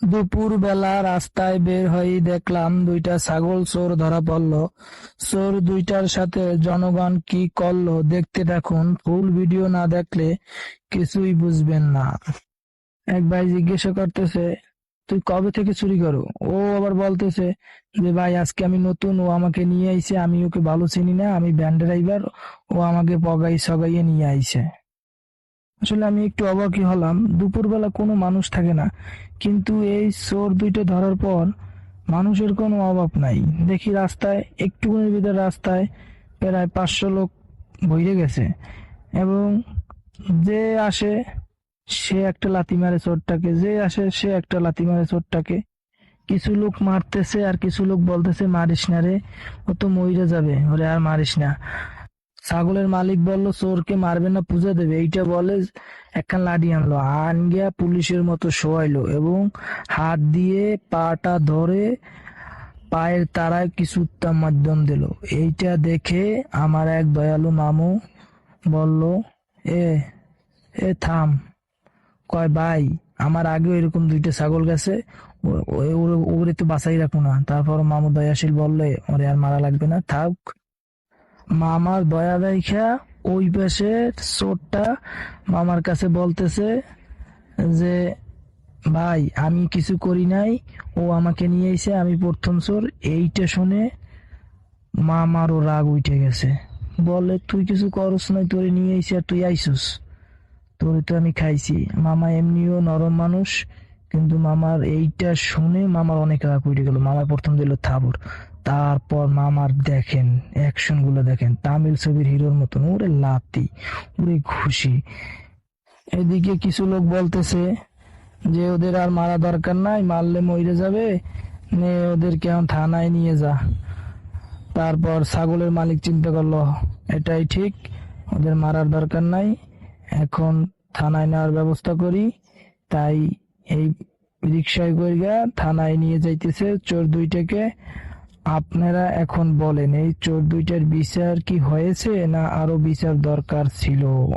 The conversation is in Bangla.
দুপুর বেলা রাস্তায় বের হয়ে দেখলাম দুইটা ছাগল চোর ধরা পড়লো। চোর দুইটার সাথে জনগণ কি করলো দেখতে থাকুন, ফুল ভিডিও না দেখলে কিছুই বুঝবেন না। এক ভাই জিজ্ঞাসা করতেছে, তুই কবে থেকে চুরি করো? ও আবার বলতেছে যে ভাই আজকে আমি নতুন, ও আমাকে নিয়ে আইছে, আমি ওকে ভালো চিনি না, আমি ভ্যান ড্রাইভার, ও আমাকে পগাই সগাইয়ে নিয়ে আইছে। আসলে আমি একটু অবাকই হলাম, দুপুরবেলা কোনো মানুষ থাকে না, কিন্তু এই চোর দুইটা ধরার পর মানুষের কোনো অভাব নাই। দেখি রাস্তায়, একটুকুনের ভিতরে রাস্তায় প্রায় 500 লোক ভইরে গেছে, এবং যে আসে সে একটা লাথি মারে চোরটাকে, যে আসে সে একটা লাথি মারে চোরটাকে। কিছু লোক মারতেছে আর কিছু লোক বলতেছে মারিস না রে, ও তো মইরা যাবে, ওরে আর মারিস না। ছাগলের মালিক বলল চোরকে মারবে না, পূজা দেবে, এইটা বলে একখান লাঠি আনলো, আনগিয়া পুলিশের মতো শোয়াইলো এবং হাত দিয়ে পাটা ধরে পায়ের তারায় কিছু উত্তম মাধ্যম দিল। এইটা দেখে আমার এক দয়ালু মামু বলল, এ এ থাম। কয় ভাই, আমার আগেও এরকম দুইটা ছাগল গেছে, ওরে তো বাঁচাই রাখো না। তারপর মামু দয়াশীল বললে, ওরে আর মারা লাগবে না, থাক। মামার দয়া দেখা ওই পাশে চোরটা মামার কাছে বলতেছে যে ভাই আমি কিছু করি নাই, ও আমাকে নিয়ে এসে, আমি প্রথম চোর। এইটা শুনে মামারও রাগ উঠে গেছে, বলে তুই কিছু করস নাই, তোরে নিয়ে এসে আর তুই আইসুস, তোরে তো আমি খাইছি। মামা এমনিও নরম মানুষ, কিন্তু মামার এইটা শুনে মামার অনেক রাগ উঠে গেল। মামা প্রথম দিল থাবর, তারপর মামার দেখেন অ্যাকশন গুলো দেখেন, তামিল ছবির হিরোর মতন, ওরে লাতি, ওরে ঘুষি। এদিকে কিছু লোক বলতেছে যে ওদের আর মারা দরকার নাই, মারলে মরে যাবে, নে ওদেরকে এখন থানায় নিয়ে যা। তারপর ছাগলের মালিক চিন্তা করলো এটাই ঠিক, ওদের মারার দরকার নাই, এখন থানায় নেওয়ার ব্যবস্থা করি। তাই এই রিক্সায় কইরা থানায় নিয়ে যাইতেছে চোর দুইটাকে। আপনারা এখন বলেন, এই চোর দুইটার বিচার কি হয়েছে, না আরো বিচার দরকার ছিল?